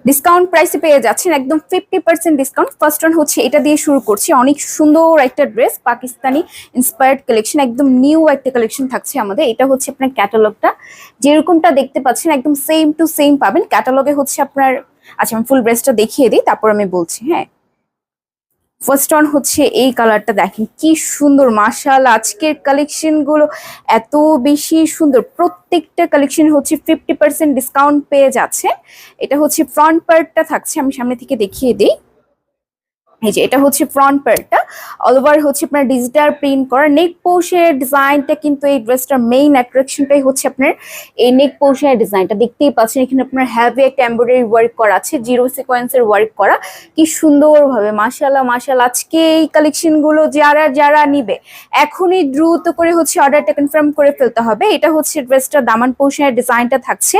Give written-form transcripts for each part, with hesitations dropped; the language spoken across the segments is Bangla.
ডিসকাউন্ট প্রাইসে পেয়ে যাচ্ছেন একদম 50% ডিসকাউন্ট। ফার্স্ট ওয়ান হচ্ছে এটা দিয়ে শুরু করছি, অনেক সুন্দর একটা ড্রেস, পাকিস্তানি ইন্সপায়ার্ড কালেকশন, একদম নিউ একটা কালেকশন থাকছে আমাদের। এটা হচ্ছে আপনার ক্যাটালগটা, যেরকমটা দেখতে পাচ্ছেন একদম সেম টু সেম পাবেন ক্যাটালগে। হচ্ছে আপনার, আচ্ছা আমি ফুল ড্রেসটা দেখিয়ে দিই তারপর আমি বলছি। হ্যাঁ, ফার্স্ট ওয়ান হচ্ছে এই কালারটা, দেখেন কি সুন্দর, মাশাআল্লাহ আজকের কালেকশন গুলো এত বেশি সুন্দর। প্রত্যেকটা কালেকশন হচ্ছে 50% ডিসকাউন্ট পেয়ে যাচ্ছে। এটা হচ্ছে ফ্রন্ট পার্টটা থাকছে, আমি সামনে থেকে দেখিয়ে দিই। এই যে এটা হচ্ছে ফ্রন্ট পার্টটা, অল ওভার হচ্ছে আপনার ডিজিটাল প্রিন্ট করা। নেক পোশের ডিজাইনটা কিন্তু এই ড্রেসটার মেইন অ্যাট্রাকশনটাই হচ্ছে আপনার এই নেক পোশের ডিজাইনটা। দেখতেই পাচ্ছেন এখানে আপনার হ্যাভি একটা এমব্রয়ডারি ওয়ার্ক করা আছে, জিরো সিকোয়েন্সের ওয়ার্ক করা, কি সুন্দরভাবে। মাশাআল্লাহ মাশাআল্লাহ, আজকে এই কালেকশন গুলো যারা যারা নিবে এখনই দ্রুত করে হচ্ছে অর্ডারটা কনফার্ম করে ফেলতে হবে। এটা হচ্ছে ড্রেসটা দামান পোশের ডিজাইনটা থাকছে,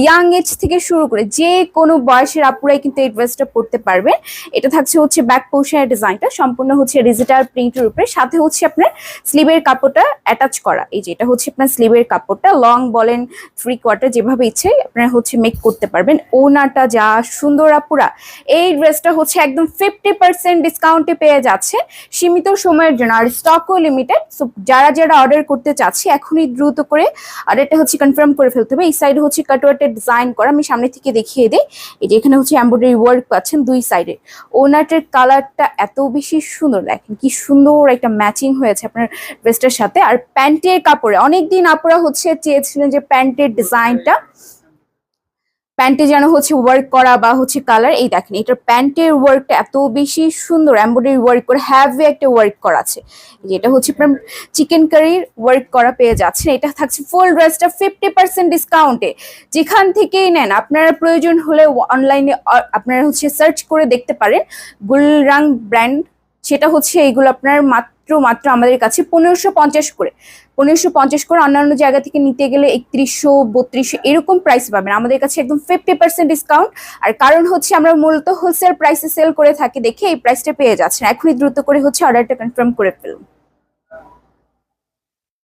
ইয়াং এজ থেকে শুরু করে যে কোনো বয়সের আপুরাই কিন্তু এই ড্রেসটা পরতে পারবে। এটা থাকছে হচ্ছে ব্যাক পোর্শনের ডিজাইনটা সম্পূর্ণ হচ্ছে ডিজিটাল প্রিন্টের উপরে, সাথে হচ্ছে আপনার স্লিভের কাপড়টা অ্যাটাচ করা। এই যে এটা হচ্ছে আপনার স্লিভের কাপড়টা, লং বলেন 3/4 যেভাবে ইচ্ছে আপনারা হচ্ছে মেক করতে পারবেন। ওনাটা যা সুন্দর আপুরা, এই ড্রেসটা হচ্ছে একদম 50% ডিসকাউন্টে পেয়ে যাচ্ছে সীমিত সময়ের জন্য, আর স্টকও লিমিটেড। সো যারা যারা অর্ডার করতে চাচ্ছি এখনই দ্রুত করে অর্ডারটা হচ্ছে কনফার্ম করে ফেলতে হবে। এই সাইডে হচ্ছে কাটওয়ার্টের ডিজাইন করা, আমি সামনে থেকে দেখিয়ে দিই। এই যে এখানে হচ্ছে এমব্রয়ডারি ওয়ার্ক পাচ্ছেন দুই সাইডে। ওনাটার কালারটা এত বেশি সুন্দর, দেখেন কি সুন্দর একটা ম্যাচিং হয়েছে আপনার ড্রেসটার সাথে। আর প্যান্টের কাপড়ে অনেকদিন আপুরা হচ্ছে চেয়েছিলেন যে প্যান্টের ডিজাইনটা, প্যান্টে যেন হচ্ছে ওয়ার্ক করা বা হচ্ছে কালার। এই দেখেন এটার প্যান্টের ওয়ার্কটা এত বেশি সুন্দর, এমব্রয়ডারি ওয়ার্ক করে হ্যাভি একটা ওয়ার্ক করা আছে। যেটা হচ্ছে আপনার চিকেন কারির ওয়ার্ক করা পেয়ে যাচ্ছেন। এটা থাকছে ফুল ড্রেসটা 50% ডিসকাউন্টে। যেখান থেকেই নেন আপনারা প্রয়োজন হলে অনলাইনে আপনারা হচ্ছে সার্চ করে দেখতে পারেন গুলরাং ব্র্যান্ড, সেটা হচ্ছে এইগুলো আপনার মাত্র মাত্র আমাদের কাছে 1550 করে, 1550 করে। অন্যান্য জায়গা থেকে নিতে গেলে 3100 3200 এরকম প্রাইস পাবেন, আমাদের কাছে একদম 50% ডিসকাউন্ট। আর কারণ হচ্ছে আমরা মূলত হোলসেল প্রাইসে সেল করে থাকি দেখে এই প্রাইসটা পেয়ে যাচ্ছেন। এখনই দ্রুত করে হচ্ছে অর্ডারটা কনফার্ম করে ফেলুন।